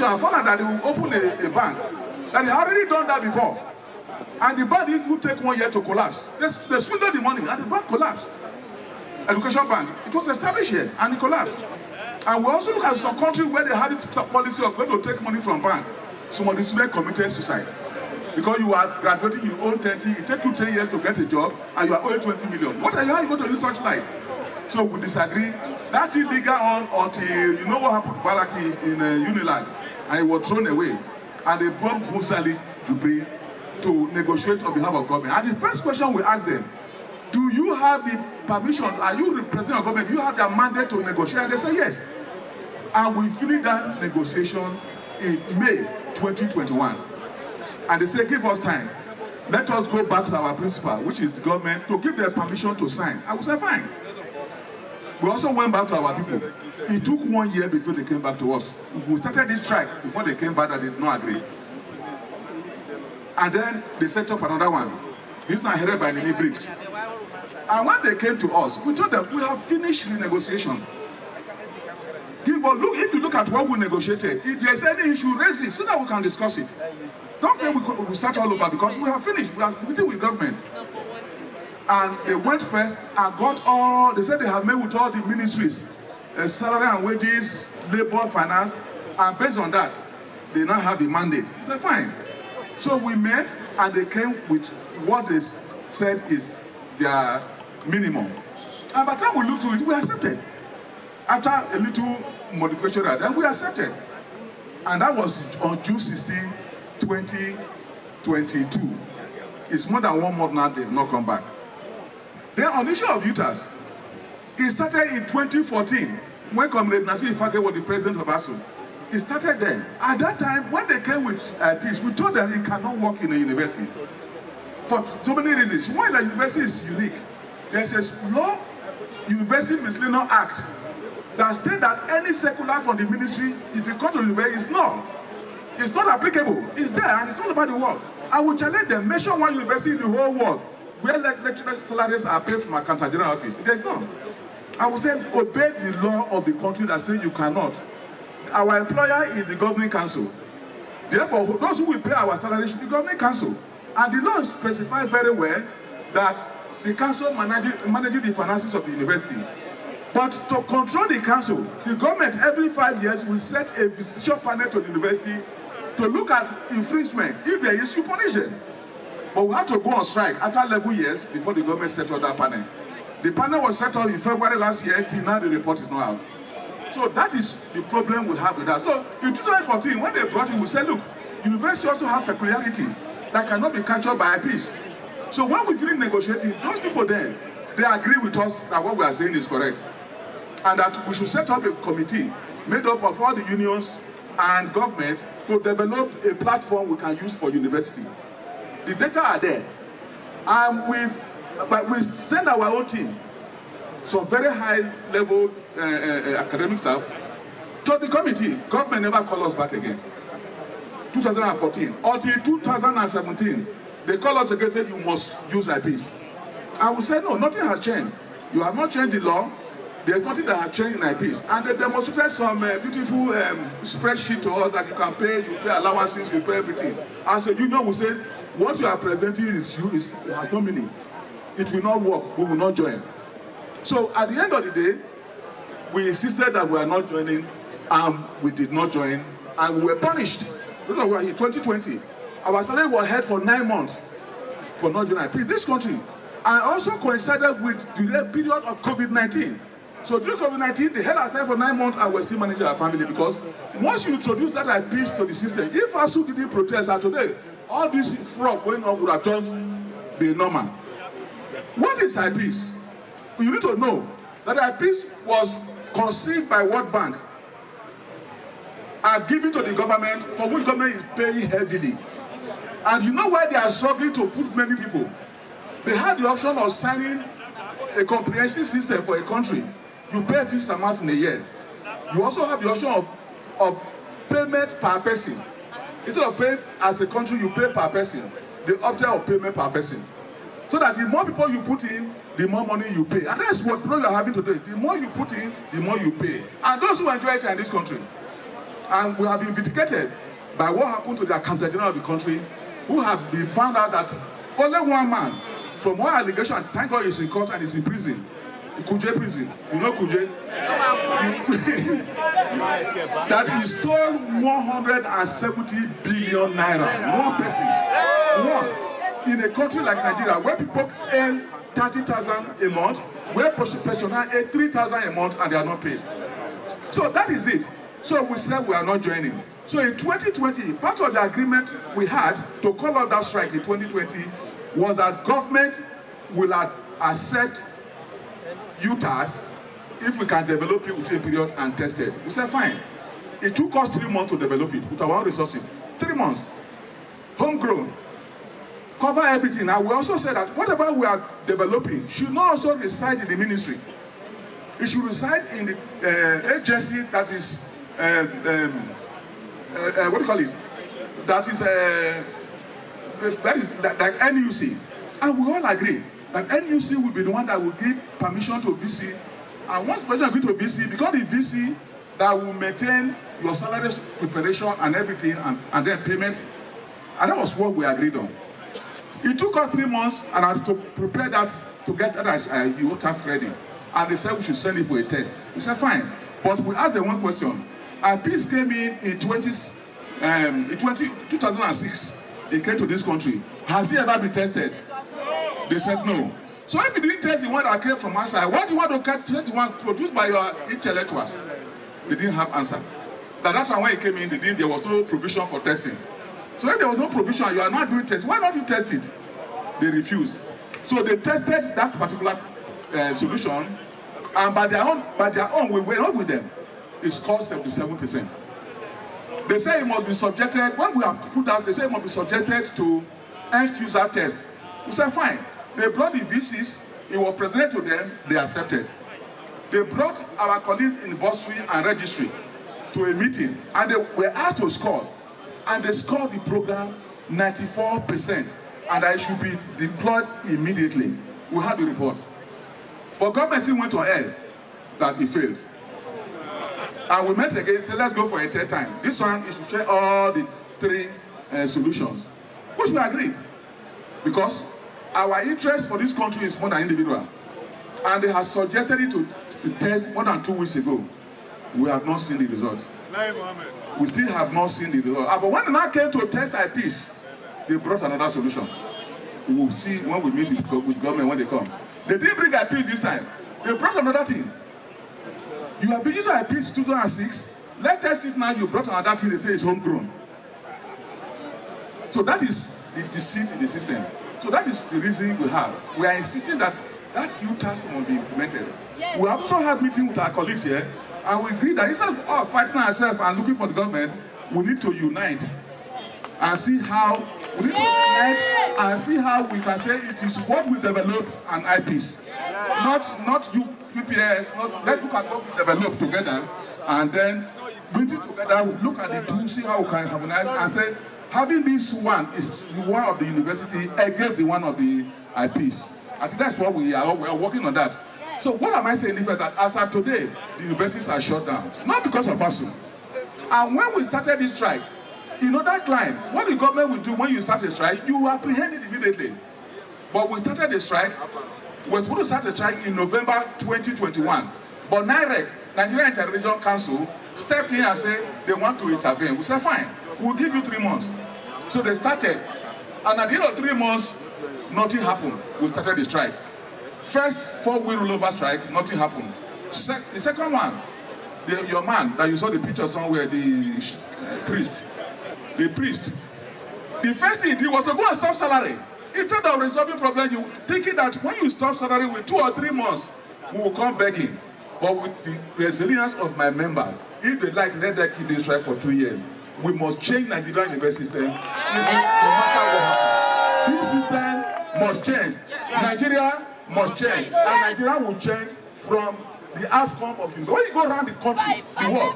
I found out that they will open a bank, that they already done that before. And the bank will take 1 year to collapse. They swindled the money and the bank collapsed. Education bank, it was established here and it collapsed. And we also look at some countries where they had this policy of going to take money from bank. Some of the students committed suicide. Because you are graduating, you own 30, it takes you 10 years to get a job, and you are owing 20 million. How are you going to live such life? So we disagree. That illegal on until you know what happened to Balaki in Unilag, and it was thrown away. And they brought Busali to negotiate on behalf of government. And the first question we asked them, do you have the permission? Are you representing your government? Do you have the mandate to negotiate? And they say yes. And we finished that negotiation in May 2021. And they say, give us time. Let us go back to our principal, which is the government, to give them permission to sign. I would say, fine. We also went back to our people. It took 1 year before they came back to us. We started this strike before they came back that they did not agree. And then they set up another one. This one headed by Nini Briggs. And when they came to us, we told them, we have finished the negotiation. If you look at what we negotiated, if there's any issue, raise it so that we can discuss it. Don't say we start all over, because we have finished. We are meeting with government. And they went first and got all, they said they have met with all the ministries, salary and wages, labor, finance, and based on that, they now have the mandate. We said, fine. So we met and they came with what they said is their minimum. And by the time we looked to it, we accepted. After a little modification, then we accepted. And that was on June 16, 2022. It's more than 1 month now, they've not come back. Then on the issue of UTAS, it started in 2014 when Comrade Nasir Ifake was the president of ASUU. It started then. At that time, when they came with peace, we told them it cannot work in a university for so many reasons. One is that university is unique. There's a law, University Miscellaneous Act, that states that any circular from the ministry, if you come to the university, it's not applicable. It's there and it's all over the world. I will challenge them. Mention one university in the whole world where lecturer salaries are paid from a Accountant General office. There's none. I will say obey the law of the country that says you cannot. Our employer is the governing council. Therefore, those who will pay our salary should be governing council. And the law specifies very well that the council managing the finances of the university. But to control the council, the government every 5 years will set a visitation panel to the university to look at infringement. If there is, you punish them. But we had to go on strike after 11 years before the government set up that panel. The panel was set up in February last year, till now the report is not out. So that is the problem we have with that. So in 2014, when they brought it, we said, look, university also have peculiarities that cannot be captured by a peace. So when we finish negotiating, those people then, they agree with us that what we are saying is correct. And that we should set up a committee made up of all the unions and government to develop a platform we can use for universities. The data are there. And we send our own team, some very high level academic staff, to the committee. Government never called us back again. 2014. Until 2017, they called us again and said, you must use IPs. I will say, no, nothing has changed. You have not changed the law. There's nothing that has changed in IPs. And they demonstrated some beautiful spreadsheet to us that you can pay, you pay allowances, you pay everything. As a union, we say, what you are presenting has no meaning. It will not work. We will not join. So at the end of the day, we insisted that we are not joining, and we did not join, and we were punished. Because we were in 2020. Our salary was held for 9 months for not joining IPs. This country, and also coincided with the period of COVID-19. So during COVID-19, they held our salary for 9 months and we're still managing our family, because once you introduce that IPs to the system, if ASUU didn't protest today, all this fraud going on would have just been normal. What is IPs? You need to know that IPs was conceived by World Bank and given to the government, for which government is paying heavily. And you know why they are struggling to put many people? They had the option of signing a comprehensive system for a country. You pay a fixed amount in a year. You also have the option of payment per person. Instead of paying as a country, you pay per person. The option of payment per person. So that the more people you put in, the more money you pay. And that's what problem you are having today. The more you put in, the more you pay. And those who enjoy it are in this country. And we have been vindicated by what happened to the accountant general of the country, who have been found out that only one man, from one allegation, thank God he's in court and he's in prison. Kuje prison. You know Kuje? That he stole 170 billion naira. One person. One. In a country like Nigeria, where people earn 30,000 a month, where pensioners earn 3,000 a month and they are not paid. So that is it. So we said we are not joining. So in 2020, part of the agreement we had to call out that strike in 2020 was that government will accept UTAS if we can develop it within a period and test it. We said fine. It took us 3 months to develop it with our own resources. 3 months. Homegrown. Cover everything. And we also said that whatever we are developing should not also reside in the ministry. It should reside in the agency that is, what do you call it? That is like NUC. And we all agree that NUC will be the one that will give permission to VC. And once permission agree to VC, because the VC that will maintain your salary preparation and everything, and then payment. And that was what we agreed on. It took us 3 months and I had to prepare that to get that UTAS ready. And they said we should send it for a test. We said fine. But we asked them one question. And peace came in 2006. He came to this country. Has he ever been tested? They said no. So if you didn't test the one that came from outside, why do you want to test the one produced by your intellectuals? They didn't have answer. That's why when he came in, there was no provision for testing. So if there was no provision, you are not doing tests, why not you test it? They refused. So they tested that particular solution, and by their own, we went up with them. It's called 77%. They say it must be subjected, when we have put that, they say it must be subjected to end user test. We said fine. They brought the VCs, it was presented to them, they accepted. They brought our colleagues in bursary and registry to a meeting, and they were asked to score. And they scored the program 94%, and I should be deployed immediately. We had the report. But government still went on air that it failed. And we met again, said let's go for a third time. This one is to share all the 3 solutions, which we agreed. Because our interest for this country is more than individual. And they have suggested it to test more than 2 weeks ago. We have not seen the result. We still have not seen the result. But when they now came to test IPs, they brought another solution. We will see when we meet with government when they come. They didn't bring IPs this time. They brought another thing. You have been using IPs in 2006. Let's test it now. You brought another thing. They say it's homegrown. So that is the deceit in the system. So that is the reason we have. We are insisting that UTAS must be implemented. We have also had meetings with our colleagues here, and we agree that instead of fighting ourselves and looking for the government, we need to unite and see how we can say it is what we develop and IPs. Not you PPS, let's look at what we develop together and then bring it together, look at the tools, see how we can harmonize and say having this one is the one of the university against the one of the IPs. I think that's what we are working on that. So what am I saying different? That as of today, the universities are shut down. Not because of ASUU. And when we started this strike, you know that climb, what the government will do when you start a strike, you apprehend it immediately. But we started the strike, we're supposed to start the strike in November 2021. But NIREC, Nigeria Inter-Regional Council, stepped in and said they want to intervene. We said fine, we'll give you 3 months. So they started. And at the end of 3 months, nothing happened. We started the strike. First 4-week rollover strike, nothing happened. The second one, your man that you saw the picture somewhere, the priest. The first thing he did was to go and stop salary. Instead of resolving problem, you thinking that when you stop salary with 2 or 3 months, we will come begging. But with the resilience of my member, if they like, let them keep this strike for 2 years. We must change Nigerian university system, even no matter what happens. This system must change. Nigeria must change, and Nigeria will change from the outcome of you. When you go around the countries, the world,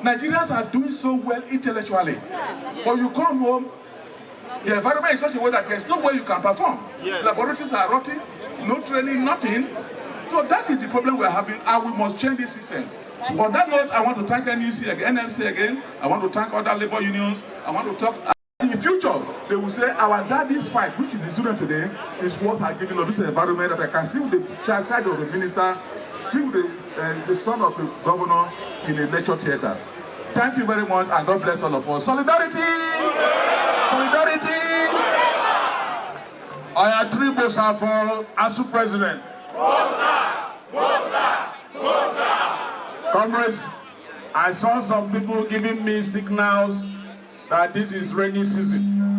Nigerians are doing so well intellectually. But you come home, the environment is such a way that there's no way you can perform. Yes. Laboratories are rotting, no training, nothing. So that is the problem we're having, and we must change this system. So on that note, I want to thank NLC again. I want to thank other labor unions. I want to talk. In the future, they will say our daddy's fight, which is the student today, is what are giving us this environment that I can see with the child side of the minister, see with the son of the governor in a lecture theater. Thank you very much, and God bless all of us. Solidarity! Solidarity! I have 3 Bosa for ASUU president. Bosa! Bosa! Bosa! Comrades, I saw some people giving me signals that this is rainy season.